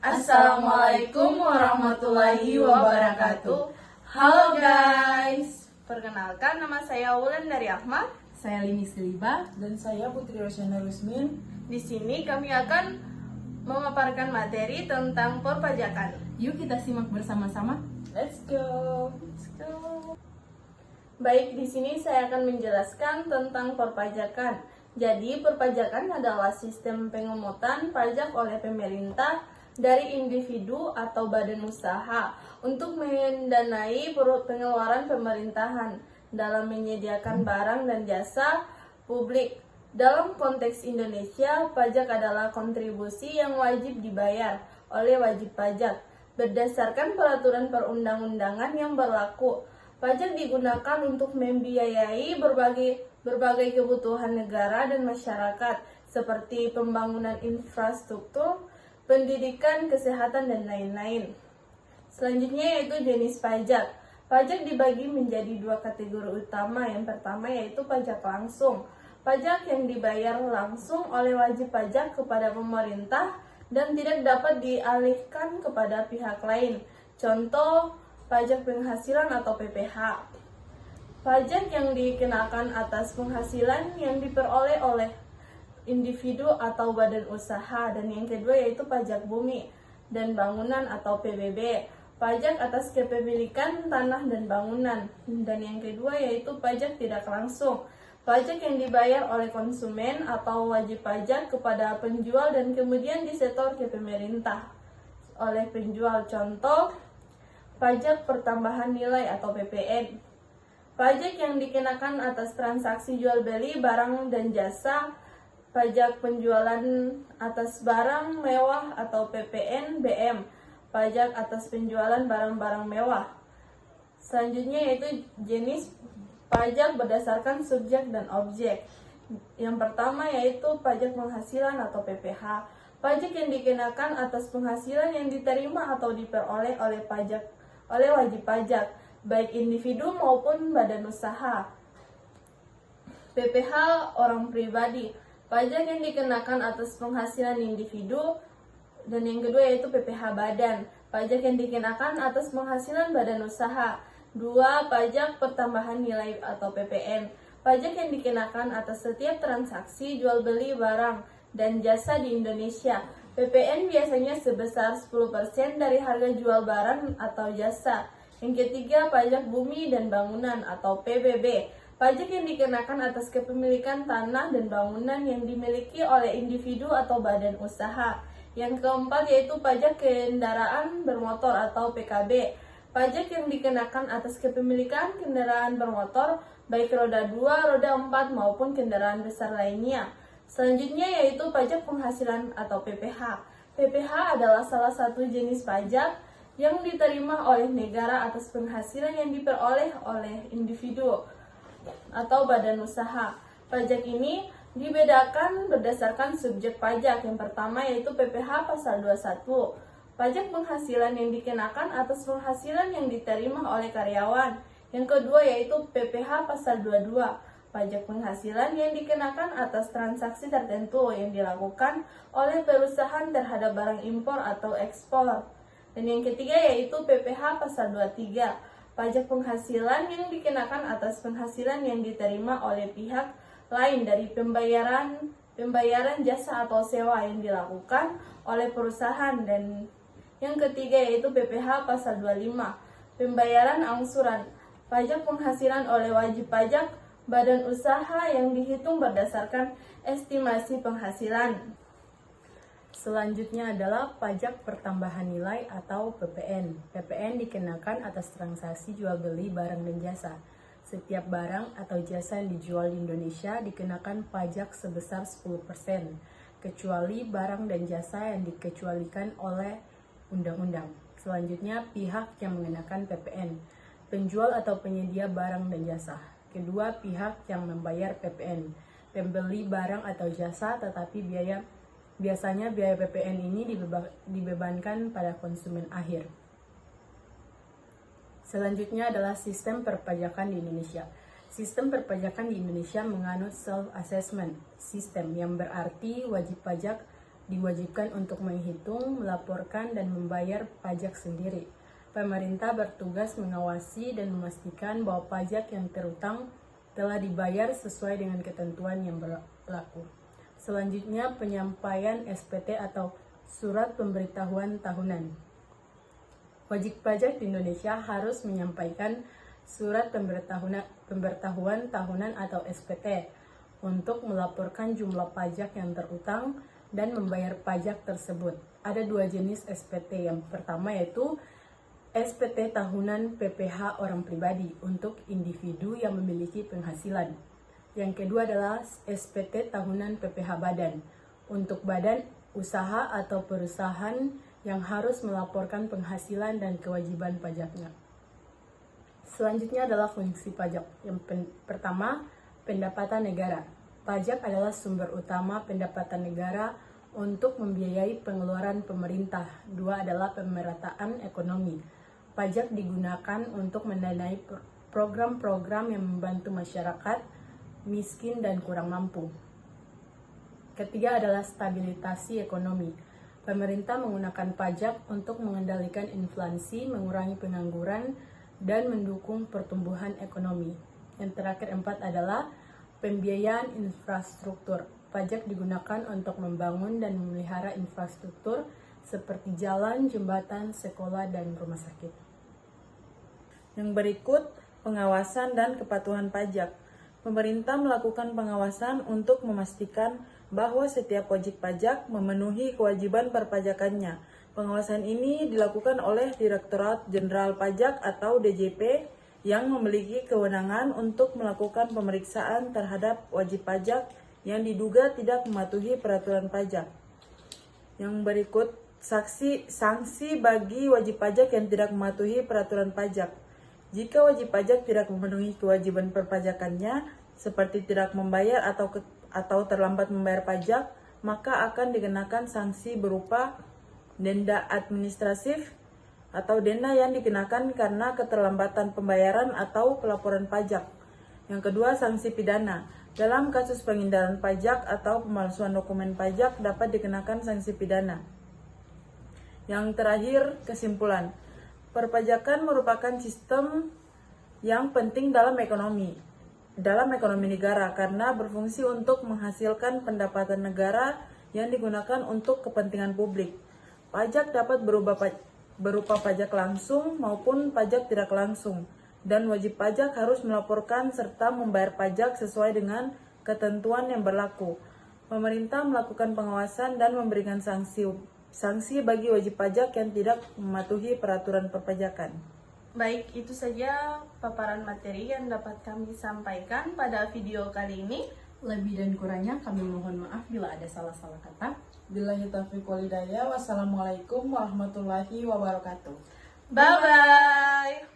Assalamualaikum warahmatullahi wabarakatuh. Halo guys, perkenalkan nama saya Wulan dari Ahmad. Saya Lini Siliba. Dan saya Putri Rosyana Rusmin. Di sini kami akan memaparkan materi tentang perpajakan. Yuk kita simak bersama-sama. Let's go. Baik, di sini saya akan menjelaskan tentang perpajakan. Jadi, perpajakan adalah sistem pengemutan pajak oleh pemerintah dari individu atau badan usaha untuk mendanai pengeluaran pemerintahan dalam menyediakan barang dan jasa publik. Dalam konteks Indonesia, pajak adalah kontribusi yang wajib dibayar oleh wajib pajak berdasarkan peraturan perundang-undangan yang berlaku. Pajak digunakan untuk membiayai berbagai kebutuhan negara dan masyarakat seperti pembangunan infrastruktur, pendidikan, kesehatan, dan lain-lain. Selanjutnya yaitu jenis pajak. Pajak dibagi menjadi dua kategori utama. Yang pertama yaitu pajak langsung. Pajak yang dibayar langsung oleh wajib pajak kepada pemerintah dan tidak dapat dialihkan kepada pihak lain. Contoh, pajak penghasilan atau PPH. Pajak yang dikenakan atas penghasilan yang diperoleh oleh individu atau badan usaha, dan yang kedua yaitu pajak bumi dan bangunan atau PBB, pajak atas kepemilikan tanah dan bangunan, dan yang kedua yaitu pajak tidak langsung, pajak yang dibayar oleh konsumen atau wajib pajak kepada penjual dan kemudian disetor ke pemerintah oleh penjual. Contoh, pajak pertambahan nilai atau PPN. Pajak yang dikenakan atas transaksi jual beli barang dan jasa, pajak penjualan atas barang mewah atau PPNBM, pajak atas penjualan barang-barang mewah. Selanjutnya yaitu jenis pajak berdasarkan subjek dan objek. Yang pertama yaitu pajak penghasilan atau PPH, pajak yang dikenakan atas penghasilan yang diterima atau diperoleh oleh wajib pajak, baik individu maupun badan usaha. PPH orang pribadi, pajak yang dikenakan atas penghasilan individu, dan yang kedua yaitu PPH badan, pajak yang dikenakan atas penghasilan badan usaha. Dua, pajak pertambahan nilai atau PPN, pajak yang dikenakan atas setiap transaksi jual beli barang dan jasa di Indonesia. PPN biasanya sebesar 10% dari harga jual barang atau jasa. Yang ketiga, pajak bumi dan bangunan atau PBB, pajak yang dikenakan atas kepemilikan tanah dan bangunan yang dimiliki oleh individu atau badan usaha. Yang keempat yaitu pajak kendaraan bermotor atau PKB, pajak yang dikenakan atas kepemilikan kendaraan bermotor baik roda 2, roda 4 maupun kendaraan besar lainnya. Selanjutnya yaitu pajak penghasilan atau PPH. PPH adalah salah satu jenis pajak yang diterima oleh negara atas penghasilan yang diperoleh oleh individu atau badan usaha. Pajak ini dibedakan berdasarkan subjek pajak. Yang pertama yaitu PPH pasal 21, pajak penghasilan yang dikenakan atas penghasilan yang diterima oleh karyawan. Yang kedua yaitu PPH pasal 22, pajak penghasilan yang dikenakan atas transaksi tertentu yang dilakukan oleh perusahaan terhadap barang impor atau ekspor. Dan yang ketiga yaitu PPH pasal 23, pajak penghasilan yang dikenakan atas penghasilan yang diterima oleh pihak lain dari pembayaran jasa atau sewa yang dilakukan oleh perusahaan. Dan yang ketiga yaitu PPH pasal 25, pembayaran angsuran, pajak penghasilan oleh wajib pajak badan usaha yang dihitung berdasarkan estimasi penghasilan. Selanjutnya adalah pajak pertambahan nilai atau PPN. PPN dikenakan atas transaksi jual beli barang dan jasa. Setiap barang atau jasa yang dijual di Indonesia dikenakan pajak sebesar 10%, kecuali barang dan jasa yang dikecualikan oleh undang-undang. Selanjutnya, pihak yang mengenakan PPN, penjual atau penyedia barang dan jasa. kedua pihak yang membayar PPN, pembeli barang atau jasa, tetapi biasanya biaya PPN ini dibebankan pada konsumen akhir. Selanjutnya adalah sistem perpajakan di Indonesia. Sistem perpajakan di Indonesia menganut self-assessment system, yang berarti wajib pajak diwajibkan untuk menghitung, melaporkan, dan membayar pajak sendiri. Pemerintah bertugas mengawasi dan memastikan bahwa pajak yang terutang telah dibayar sesuai dengan ketentuan yang berlaku. Selanjutnya, penyampaian SPT atau Surat Pemberitahuan Tahunan. Wajib pajak di Indonesia harus menyampaikan Surat Pemberitahuan Tahunan atau SPT untuk melaporkan jumlah pajak yang terutang dan membayar pajak tersebut. Ada dua jenis SPT. Yang pertama yaitu SPT tahunan PPh orang pribadi untuk individu yang memiliki penghasilan. Yang kedua adalah SPT tahunan PPh badan untuk badan usaha atau perusahaan yang harus melaporkan penghasilan dan kewajiban pajaknya. Selanjutnya adalah fungsi pajak. Yang pertama, pendapatan negara. Pajak adalah sumber utama pendapatan negara untuk membiayai pengeluaran pemerintah. Dua adalah pemerataan ekonomi. Pajak digunakan untuk mendanai program-program yang membantu masyarakat miskin dan kurang mampu. Ketiga adalah stabilisasi ekonomi. Pemerintah menggunakan pajak untuk mengendalikan inflasi, mengurangi pengangguran, dan mendukung pertumbuhan ekonomi. Yang terakhir empat adalah pembiayaan infrastruktur. Pajak digunakan untuk membangun dan memelihara infrastruktur seperti jalan, jembatan, sekolah, dan rumah sakit. Yang berikut, pengawasan dan kepatuhan pajak. Pemerintah melakukan pengawasan untuk memastikan bahwa setiap wajib pajak memenuhi kewajiban perpajakannya. Pengawasan ini dilakukan oleh Direktorat Jenderal Pajak atau DJP yang memiliki kewenangan untuk melakukan pemeriksaan terhadap wajib pajak yang diduga tidak mematuhi peraturan pajak. Yang berikut, sanksi bagi wajib pajak yang tidak mematuhi peraturan pajak. Jika wajib pajak tidak memenuhi kewajiban perpajakannya, seperti tidak membayar atau terlambat membayar pajak, maka akan dikenakan sanksi berupa denda administratif atau denda yang dikenakan karena keterlambatan pembayaran atau pelaporan pajak. Yang kedua, sanksi pidana. Dalam kasus penghindaran pajak atau pemalsuan dokumen pajak dapat dikenakan sanksi pidana. Yang terakhir, kesimpulan. Perpajakan merupakan sistem yang penting dalam ekonomi negara karena berfungsi untuk menghasilkan pendapatan negara yang digunakan untuk kepentingan publik. Pajak dapat berupa pajak langsung maupun pajak tidak langsung, dan wajib pajak harus melaporkan serta membayar pajak sesuai dengan ketentuan yang berlaku. Pemerintah melakukan pengawasan dan memberikan sanksi bagi wajib pajak yang tidak mematuhi peraturan perpajakan. Baik, itu saja paparan materi yang dapat kami sampaikan pada video kali ini. Lebih dan kurangnya kami mohon maaf bila ada salah-salah kata. Billahi taufiq wal hidayah. Wassalamualaikum warahmatullahi wabarakatuh. Bye-bye!